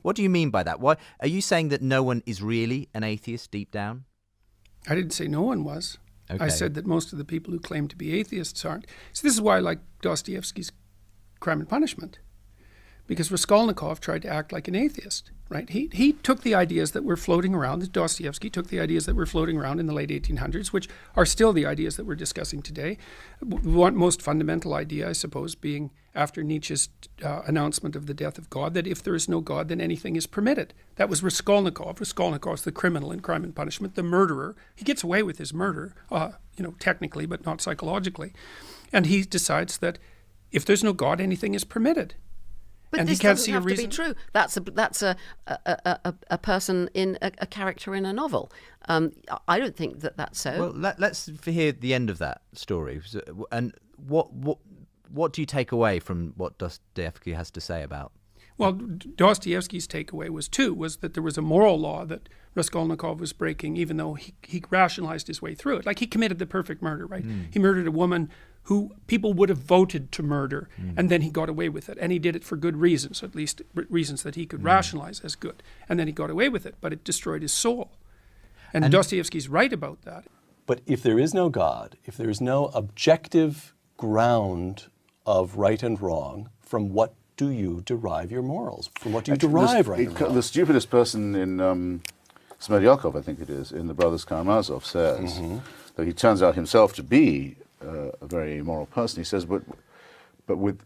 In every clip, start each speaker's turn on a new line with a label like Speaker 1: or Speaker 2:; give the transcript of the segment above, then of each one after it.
Speaker 1: What do you mean by that? Why are you saying that no one is really an atheist deep down?
Speaker 2: I didn't say no one was.
Speaker 1: Okay.
Speaker 2: I said that most of the people who claim to be atheists aren't. So this is why I like Dostoevsky's Crime and Punishment, because Raskolnikov tried to act like an atheist, right? He took the ideas that were floating around, Dostoevsky took the ideas that were floating around in the late 1800s, which are still the ideas that we're discussing today. One most fundamental idea, I suppose, being after Nietzsche's announcement of the death of God, that if there is no God, then anything is permitted. That was Raskolnikov. Raskolnikov's the criminal in Crime and Punishment, the murderer. He gets away with his murder, technically, but not psychologically. And he decides that if there's no God, anything is permitted.
Speaker 3: But
Speaker 2: and
Speaker 3: this
Speaker 2: he can't
Speaker 3: doesn't
Speaker 2: see
Speaker 3: have
Speaker 2: a reason.
Speaker 3: to be true. That's a person in a character in a novel. I don't think that that's so.
Speaker 1: Well, let's hear the end of that story. And what do you take away from what Dostoevsky has to say about?
Speaker 2: Well, Dostoevsky's takeaway was that there was a moral law that Raskolnikov was breaking, even though he rationalized his way through it. Like, he committed the perfect murder, right? He murdered a woman who people would have voted to murder, and then he got away with it. And he did it for good reasons, at least reasons that he could rationalize as good. And then he got away with it, but it destroyed his soul. And Dostoevsky's right about that.
Speaker 4: But if there is no God, if there is no objective ground of right and wrong, from what do you derive your morals? From what do you derive right and wrong?
Speaker 5: The stupidest person in Smerdyakov, I think it is, in The Brothers Karamazov, says that he turns out himself to be a very immoral person. He says, but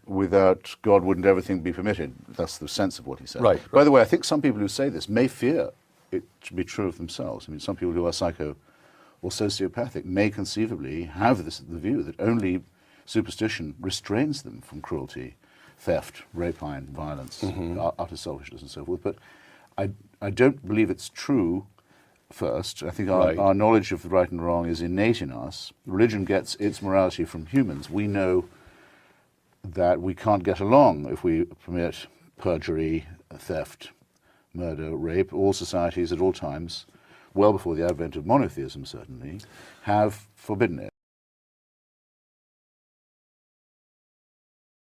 Speaker 5: without God, wouldn't everything be permitted? That's the sense of what he said.
Speaker 4: Right.
Speaker 5: By the way, I think some people who say this may fear it to be true of themselves. I mean, some people who are psycho or sociopathic may conceivably have the view that only superstition restrains them from cruelty, theft, rapine, violence, utter selfishness, and so forth. But I don't believe it's true. First, I think our knowledge of the right and wrong is innate in us. Religion gets its morality from humans. We know that we can't get along if we permit perjury, theft, murder, rape. All societies at all times, well before the advent of monotheism certainly, have forbidden it.